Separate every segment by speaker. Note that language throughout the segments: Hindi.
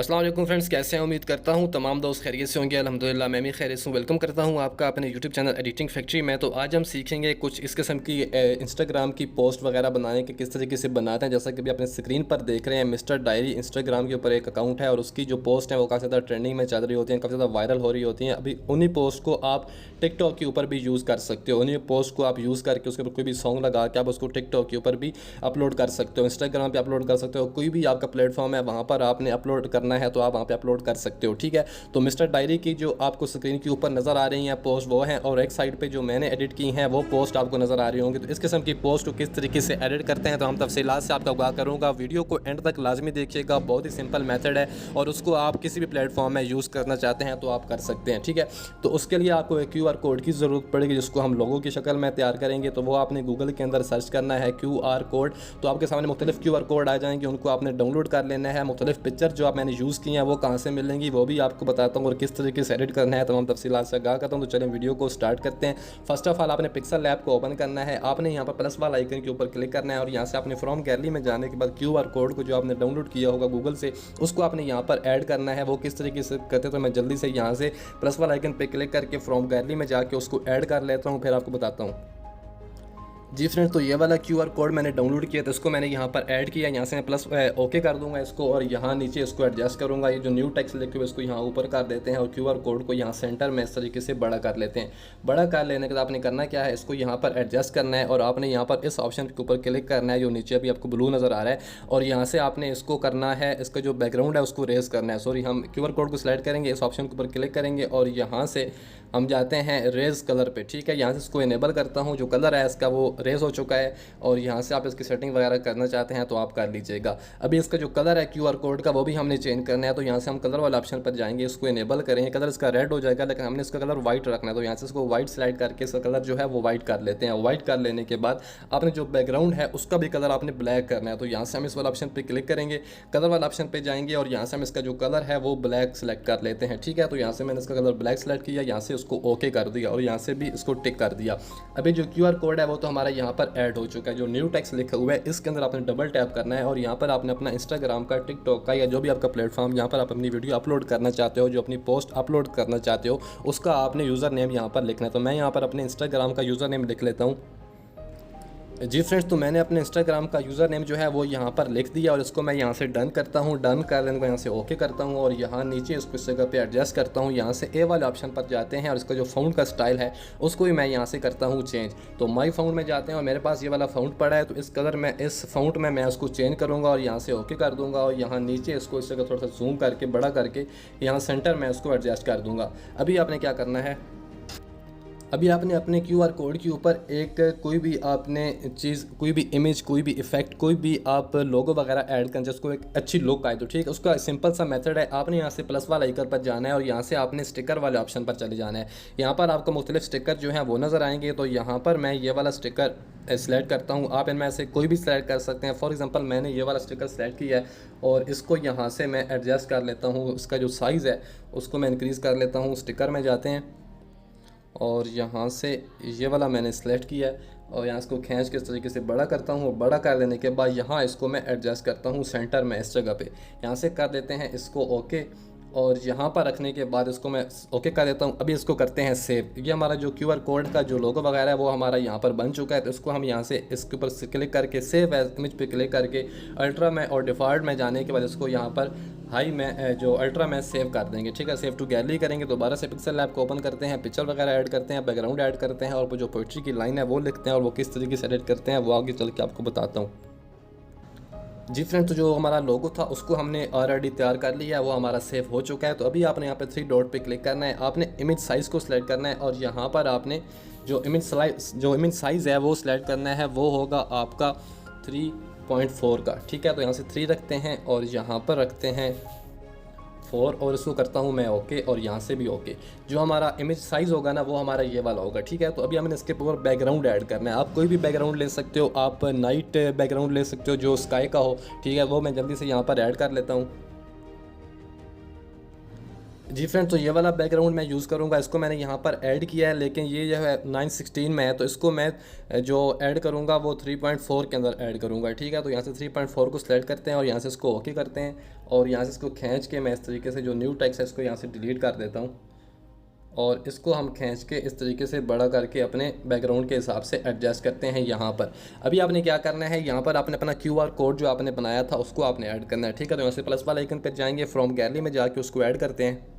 Speaker 1: अस्सलाम वालेकुम फ्रेंड्स, कैसे हैं? उम्मीद करता हूँ तमाम दोस्त खैरियत से होंगे। अल्हम्दुलिल्लाह मैं भी खैरियत से हूँ। वेलकम करता हूँ आपका अपने यूट्यूब चैनल एडिटिंग फैक्ट्री में। तो आज हम सीखेंगे कुछ इस किस्म की इंस्टाग्राम की पोस्ट वगैरह बनाने के किस तरीके से बनाते हैं। जैसा कि अभी अपने स्क्रीन पर देख रहे हैं, मिस्टर डायरी इंस्टाग्राम के ऊपर एक अकाउंट है और उसकी जो पोस्ट है वो काफ़ी ज़्यादा ट्रेंडिंग में चल रही होती हैं, काफ़ी ज़्यादा वायरल हो रही होती हैं। अभी उन्हीं पोस्ट को आप टिकटॉक के ऊपर भी यूज़ कर सकते हो। उन्हीं पोस्ट को आप यूज़ करके उसके ऊपर कोई भी सॉन्ग लगा के आप उसको टिकटॉक के ऊपर भी अपलोड कर सकते हो, इंस्टाग्राम पे अपलोड कर सकते हो। कोई भी आपका प्लेटफॉर्म है वहाँ पर आपने अपलोड करना है तो आप वहाँ पे अपलोड कर सकते हो। ठीक है, तो मिस्टर डायरी की जो आपको स्क्रीन के ऊपर नज़र आ रही हैं पोस्ट वो हैं, और एक साइड पे जो मैंने एडिट की हैं वो पोस्ट आपको नज़र आ रही होंगी। तो इस किस्म की पोस्ट को किस तरीके से एडिट करते हैं तो हम तफसीलात से आपका आगाह करूँगा। वीडियो को एंड तक लाजमी देखिएगा, बहुत ही सिंपल मेथड है और उसको आप किसी भी प्लेटफॉर्म में यूज़ करना चाहते हैं तो आप कर सकते हैं। ठीक है, तो उसके लिए आपको एक QR कोड की ज़रूरत पड़ेगी जिसको हम लोगों की शक्ल में तैयार करेंगे। तो वो आपने गूगल के अंदर सर्च करना है QR कोड, तो आपके सामने मुख्तलिफ QR कोड आ जाएंगे, उनको आपने डाउनलोड कर लेना है। मुख्तलिफ पिक्चर जो आप मैंने यूज़ की हैं वो कहाँ से मिलेंगी वो भी आपको बताता हूँ और किस तरीके से एडिट करना है तमाम तफसीलात से आगाह करता हूँ। तो चलें वीडियो को स्टार्ट करते हैं। फर्स्ट ऑफ ऑल आपने पिक्सल लैब को ओपन करना है, आपने यहाँ पर प्लस वाला आइकन के ऊपर क्लिक करना है और यहाँ से आपने फ्रॉम गैलरी में जाने के बाद QR कोड को जो आपने डाउनलोड किया होगा गूगल से उसको आपने यहाँ पर ऐड करना है। वो किस तरीके से करते हैं तो मैं जल्दी से यहाँ से प्लस वाला आइकन पर क्लिक करके फ्रॉम गैलरी में जाके उसको ऐड कर लेता हूँ, फिर आपको बताता हूँ। जी फ्रेंड्स, तो ये वाला QR कोड मैंने डाउनलोड किया तो इसको मैंने यहाँ पर ऐड किया। यहाँ से मैं प्लस ओके कर दूंगा इसको और यहाँ नीचे इसको एडजस्ट करूँगा। ये जो न्यू टेक्स्ट लिखे हुए इसको यहाँ ऊपर कर देते हैं और QR कोड को यहाँ सेंटर में इस तरीके से बड़ा कर लेते हैं। बड़ा कर लेने के बाद आपने करना क्या है, इसको यहाँ पर एडजस्ट करना है और आपने यहाँ पर इस ऑप्शन के ऊपर क्लिक करना है जो नीचे अभी आपको ब्लू नज़र आ रहा है, और यहाँ से आपने इसको करना है, इसका जो बैकग्राउंड है उसको रेज करना है। सॉरी, हम QR कोड को सिलेक्ट करेंगे, इस ऑप्शन के ऊपर क्लिक करेंगे और यहाँ से हम जाते हैं रेज कलर पे। ठीक है, यहाँ से इसको इनेबल करता हूँ, जो कलर है इसका वो रेज हो चुका है और यहाँ से आप इसकी सेटिंग वगैरह करना चाहते हैं तो आप कर लीजिएगा। अभी इसका जो कलर है QR कोड का वो भी हमने चेंज करना है, तो यहाँ से हम कलर वाले ऑप्शन पर जाएंगे, इसको इनेबल करेंगे। कलर इसका रेड हो जाएगा लेकिन हमने इसका कलर वाइट रखना है, तो यहाँ से इसको वाइट सेलेक्ट करके इसका कलर जो है वो वाइट कर लेते हैं। वाइट कर लेने के बाद आपने जो बैकग्राउंड है उसका भी कलर आपने ब्लैक करना है, तो यहाँ से हम इस वाला ऑप्शन पर क्लिक करेंगे, कलर वाला ऑप्शन पर जाएंगे और यहाँ से हम इसका जो कलर है वो ब्लैक सेलेक्ट कर लेते हैं। ठीक है, तो यहाँ से मैंने इसका कलर ब्लैक सेलेक्ट किया, यहाँ से उसको ओके कर दिया और यहाँ से भी इसको टिक कर दिया। अभी जो QR कोड है वो तो हमारा यहाँ पर ऐड हो चुका है। जो न्यू टेक्स्ट लिखा हुआ है इसके अंदर आपने डबल टैप करना है और यहाँ पर आपने अपना इंस्टाग्राम का, टिकटॉक का या जो भी आपका प्लेटफॉर्म जहाँ पर आप अपनी वीडियो अपलोड करना चाहते हो, जो अपनी पोस्ट अपलोड करना चाहते हो उसका आपने यूज़र नेम यहाँ पर लिखना है। तो मैं यहाँ पर अपने इंस्टाग्राम का यूज़र नेम लिख लेता हूँ। जी फ्रेंड्स, तो मैंने अपने इंस्टाग्राम का यूज़र नेम जो है वो यहाँ पर लिख दिया और इसको मैं यहाँ से डन करता हूँ। डन कर लेने को यहाँ से ओके करता हूँ और यहाँ नीचे इसको इस जगह पे एडजस्ट करता हूँ। यहाँ से ए वाले ऑप्शन पर जाते हैं और इसका जो फाउंड का स्टाइल है उसको भी मैं यहाँ से करता हूँ चेंज। तो माई फाउंड में जाते हैं और मेरे पास ये वाला फाउंड पड़ा है, तो इस कलर में इस फाउंड में मैं उसको चेंज करूँगा और यहाँ से ओके कर दूँगा और यहाँ नीचे इसको इस जगह थोड़ा सा जूम करके बड़ा करके यहाँ सेंटर में इसको एडजस्ट कर दूँगा। अभी आपने क्या करना है, अभी आपने अपने QR कोड के ऊपर एक कोई भी आपने चीज़, कोई भी इमेज, कोई भी इफेक्ट, कोई भी आप लोगो वगैरह ऐड करना जिसको एक अच्छी लुक आए, तो ठीक है, उसका सिंपल सा मेथड है। आपने यहाँ से प्लस वाला आइकन पर जाना है और यहाँ से आपने स्टिकर वाले ऑप्शन पर चले जाना है। यहाँ पर आपको मुख्तलिफ स्टिकर जो हैं वो नज़र आएंगे, तो यहाँ पर मैं ये वाला स्टिकर सेलेक्ट करता हूँ। आप इनमें से कोई भी सिलेक्ट कर सकते हैं। फॉर एग्जांपल मैंने ये वाला स्टिकर सेलेक्ट किया है और इसको यहाँ से मैं एडजस्ट कर लेता हूँ, इसका जो साइज़ है उसको मैं इंक्रीज़ कर लेता हूँ। स्टिकर में जाते हैं और यहाँ से ये वाला मैंने सेलेक्ट किया है और यहाँ इसको खींच के इस तरीके से बड़ा करता हूँ। बड़ा कर लेने के बाद यहाँ इसको मैं एडजस्ट करता हूँ सेंटर में, इस जगह पे यहाँ से कर देते हैं इसको ओके और यहाँ पर रखने के बाद इसको मैं ओके कर देता हूँ। अभी इसको करते हैं सेव। ये हमारा जो QR कोड का जो लोगो वगैरह है वो हमारा यहाँ पर बन चुका है, तो इसको हम यहाँ से इसके ऊपर क्लिक करके सेव एज इमेज पे क्लिक करके अल्ट्रा में और डिफ़ॉल्ट में जाने के बाद इसको यहाँ पर हाई में जो अल्ट्रा में सेव कर देंगे। ठीक है, सेव टू गैलरी करेंगे, दोबारा से पिक्सल लैब को ओपन करते हैं, पिक्चर वगैरह ऐड करते हैं, बैकग्राउंड ऐड करते हैं और वो जो पोइट्री की लाइन है वो लिखते हैं और वो किस तरीके से एडिट करते हैं वो आगे चल के आपको बताता हूँ। जी फ्रेंड, तो जो हमारा लोगो था उसको हमने ऑलरेडी तैयार कर लिया है, वो हमारा सेव हो चुका है। तो अभी आपने यहाँ पे 3 डॉट पे क्लिक करना है, आपने इमेज साइज़ को सिलेक्ट करना है और यहाँ पर आपने जो इमेज साइज़ है वो सिलेक्ट करना है, वो होगा आपका 3.4 का। ठीक है, तो यहाँ से 3 रखते हैं और यहाँ पर रखते हैं 4 और इसको करता हूँ मैं ओके और यहाँ से भी ओके। जो हमारा इमेज साइज़ होगा ना वो हमारा ये वाला होगा। ठीक है, तो अभी हमने इसके ऊपर बैकग्राउंड ऐड करना है। आप कोई भी बैकग्राउंड ले सकते हो, आप नाइट बैकग्राउंड ले सकते हो जो स्काई का हो। ठीक है, वो मैं जल्दी से यहाँ पर ऐड कर लेता हूँ। जी फ्रेंड, तो ये वाला बैकग्राउंड मैं यूज़ करूँगा, इसको मैंने यहाँ पर ऐड किया है, लेकिन ये जो है 916 में है, तो इसको मैं जो ऐड करूँगा वो 3.4 के अंदर ऐड करूँगा। ठीक है, तो यहाँ से 3.4 को सिलेक्ट करते हैं और यहाँ से इसको ओके करते हैं और यहाँ से इसको खींच के मैं इस तरीके से जो न्यू टेक्स्ट है इसको यहाँ से डिलीट कर देता हूँ और इसको हम खींच के इस तरीके से बड़ा करके अपने बैकग्राउंड के हिसाब से एडजस्ट करते हैं यहाँ पर। अभी आपने क्या करना है, यहाँ पर आपने अपना QR कोड जो आपने बनाया था उसको आपने ऐड करना है। ठीक है, तो यहाँ से प्लस वाला आइकन पर जाएंगे, फ्रॉम गैलरी में जाके उसको ऐड करते हैं।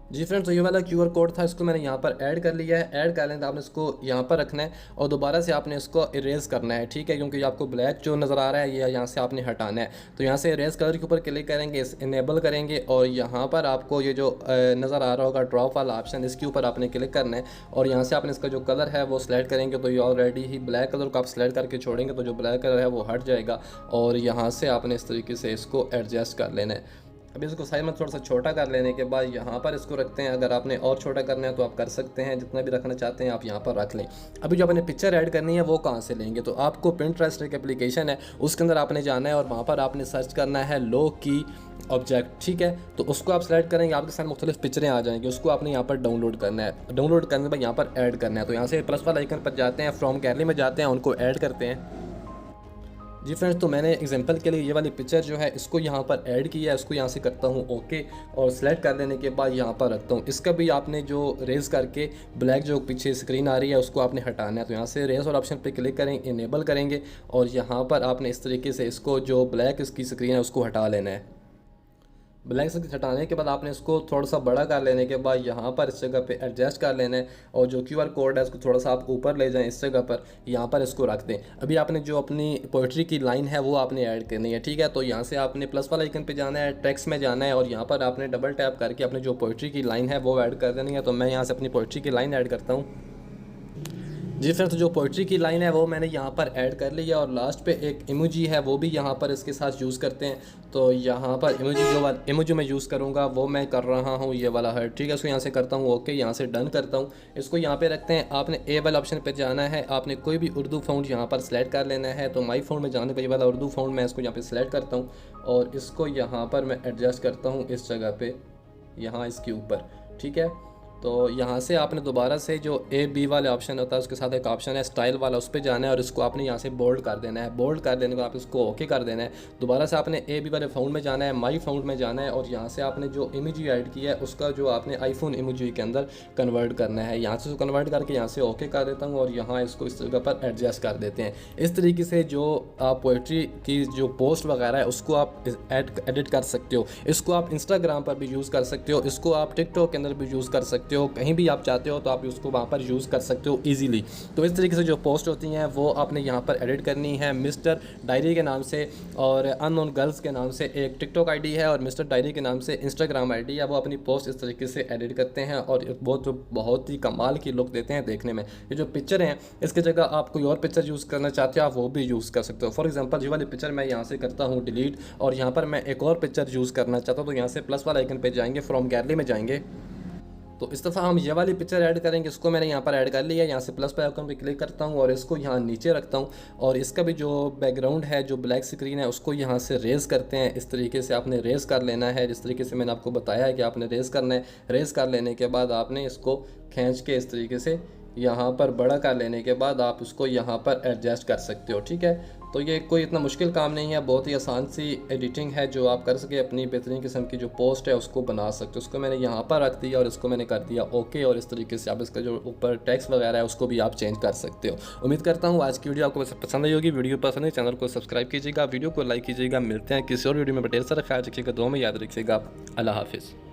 Speaker 1: जी फ्रेंड्स, तो ये वाला QR कोड था, इसको मैंने यहाँ पर ऐड कर लिया है। ऐड कर लें तो आपने इसको यहाँ पर रखना है और दोबारा से आपने इसको इरेज करना है। ठीक है, क्योंकि आपको ब्लैक जो नज़र आ रहा है ये यहाँ से आपने हटाना है। तो यहाँ से इरेज कलर के ऊपर क्लिक करेंगे, इनेबल करेंगे और यहाँ पर आपको ये जो नज़र आ रहा होगा ड्रॉप वाला ऑप्शन, इसके ऊपर आपने क्लिक करना है और यहाँ से आपने इसका जो कलर है वो सिलेक्ट करेंगे। तो ये ऑलरेडी ही ब्लैक कलर को आप सिलेक्ट करके छोड़ेंगे तो जो ब्लैक कलर है वो हट जाएगा और यहाँ से आपने इस तरीके से इसको एडजस्ट कर लेना है। अभी इसको साइज में थोड़ा सा छोटा कर लेने के बाद यहाँ पर इसको रखते हैं। अगर आपने और छोटा करना है तो आप कर सकते हैं, जितना भी रखना चाहते हैं आप यहाँ पर रख लें। अभी जो आपने पिक्चर ऐड करनी है वो कहाँ से लेंगे, तो आपको पिंटरेस्ट एक एप्लीकेशन है, उसके अंदर आपने जाना है और वहाँ पर आपने सर्च करना है लो की ऑब्जेक्ट। ठीक है, तो उसको आप सेलेक्ट करेंगे, आपके साथ मुख्तलिफ पिक्चरें आ जाएंगी, उसको आपने यहाँ पर डाउनलोड करना है। डाउनलोड करने के बाद यहाँ पर ऐड करना है, तो यहाँ से प्लस वाला आइकन पर जाते हैं, फ्रॉम गैलरी में जाते हैं, उनको ऐड करते हैं। जी फ्रेंड्स, तो मैंने एग्जांपल के लिए ये वाली पिक्चर जो है इसको यहाँ पर ऐड किया है, इसको यहाँ से करता हूँ ओके और सेलेक्ट कर लेने के बाद यहाँ पर रखता हूँ। इसका भी आपने जो रेज करके ब्लैक जो पीछे स्क्रीन आ रही है उसको आपने हटाना है। तो यहाँ से रेज और ऑप्शन पे क्लिक करेंगे, इनेबल करेंगे और यहाँ पर आपने इस तरीके से इसको जो ब्लैक इसकी स्क्रीन है उसको हटा लेना है। ब्लैक से हटाने के बाद आपने इसको थोड़ा सा बड़ा कर लेने के बाद यहाँ पर इस जगह पे एडजस्ट कर लेना है और जो QR कोड है उसको थोड़ा सा आप ऊपर ले जाएं, इस जगह पर यहाँ पर इसको रख दें। अभी आपने जो अपनी पोइट्री की लाइन है वो आपने ऐड करनी है। ठीक है, तो यहाँ से आपने प्लस वाला आइकन पे जाना है, टेक्स्ट में जाना है और यहाँ पर आपने डबल टैप करके अपनी जो पोइट्री की लाइन है वो ऐड कर देनी है। तो मैं यहाँ से अपनी पोइट्री की लाइन ऐड करता हूँ। जी फ्रेंड्स, तो जो पोइट्री की लाइन है वो मैंने यहाँ पर ऐड कर ली है और लास्ट पे एक इमोजी है वो भी यहाँ पर इसके साथ यूज़ करते हैं। तो यहाँ पर इमोजी मैं यूज़ करूँगा वो मैं कर रहा हूँ ये वाला है। ठीक है, इसको यहाँ से करता हूँ ओके, यहाँ से डन करता हूँ। इसको यहाँ पे रखते हैं, आपने ए वाला ऑप्शन पे जाना है, आपने कोई भी उर्दू फ़ॉन्ट यहाँ पर सेलेक्ट कर लेना है। तो माई फ़ॉन्ट में जाने पर ये वाला उर्दू फ़ॉन्ट मैं इसको यहाँ पर सेलेक्ट करता हूँ और इसको यहाँ पर मैं एडजस्ट करता हूँ इस जगह पर, यहाँ इसके ऊपर। ठीक है, तो यहाँ से आपने दोबारा से जो A-B वाले ऑप्शन होता है उसके साथ एक ऑप्शन है स्टाइल वाला, उस पर जाना है और इसको आपने यहाँ से बोल्ड कर देना है। बोल्ड कर देने को आप इसको ओके कर देना है। दोबारा से आपने A-B वाले फ़ॉन्ट में जाना है, माई फ़ॉन्ट में जाना है और यहाँ से आपने जो इमेजी ऐड किया है उसका जो आपने आईफोन इमेजी के अंदर कन्वर्ट करना है। यहाँ से कन्वर्ट करके यहाँ से ओके कर देता हूँ और यहाँ इसको इस जगह पर एडजस्ट कर देते हैं। इस तरीके से जो आप पोइट्री की जो पोस्ट वगैरह है उसको आप एडिट कर सकते हो। इसको आप इंस्टाग्राम पर भी यूज़ कर सकते हो, इसको आप टिकटॉक के अंदर भी यूज़ कर सकते हो, कहीं भी आप चाहते हो तो आप उसको वहाँ पर यूज़ कर सकते हो इजीली। तो इस तरीके से जो पोस्ट होती हैं वो आपने यहाँ पर एडिट करनी है। मिस्टर डायरी के नाम से और अननोन गर्ल्स के नाम से एक टिकटॉक आईडी है और मिस्टर डायरी के नाम से इंस्टाग्राम आईडी है। वो अपनी पोस्ट इस तरीके से एडिट करते हैं और बहुत ही कमाल की लुक देते हैं देखने में। ये जो पिक्चर हैं इसकी जगह आप कोई और पिक्चर यूज़ करना चाहते हो आप वो भी यूज़ कर सकते हो। फॉर एग्जाम्पल ये वाली पिक्चर मैं यहाँ से करता हूँ डिलीट और यहाँ पर मैं एक और पिक्चर यूज़ करना चाहता हूँ। तो यहाँ से प्लस वाला आइकन पे जाएंगे, फ्रॉम गैलरी में जाएंगे, तो इस दफ़ा हम ये वाली पिक्चर ऐड करेंगे। इसको मैंने यहाँ पर ऐड कर लिया है, यहाँ से प्लस पे आइकन पे क्लिक करता हूँ और इसको यहाँ नीचे रखता हूँ और इसका भी जो बैकग्राउंड है जो ब्लैक स्क्रीन है उसको यहाँ से रेज़ करते हैं। इस तरीके से आपने रेज़ कर लेना है, जिस तरीके से मैंने आपको बताया है कि आपने रेज़ करना है। रेज़ कर लेने के बाद आपने इसको खींच के इस तरीके से यहाँ पर बड़ा कर लेने के बाद आप उसको यहाँ पर एडजस्ट कर सकते हो। ठीक है, तो ये कोई इतना मुश्किल काम नहीं है, बहुत ही आसान सी एडिटिंग है जो आप कर सके, अपनी बेहतरीन किस्म की जो पोस्ट है उसको बना सकते हो। उसको मैंने यहाँ पर रख दिया और इसको मैंने कर दिया ओके और इस तरीके से आप इसका जो ऊपर टेक्स्ट वगैरह है उसको भी आप चेंज कर सकते हो। उम्मीद करता हूँ आज की वीडियो आपको पसंद आई होगी। वीडियो पसंद है चैनल को सब्सक्राइब कीजिएगा, वीडियो को लाइक कीजिएगा। मिलते हैं किसी और वीडियो में, ढेर सारा ख्याल रखिएगा, दुआ में याद रखिएगा। अल्लाह हाफिज़।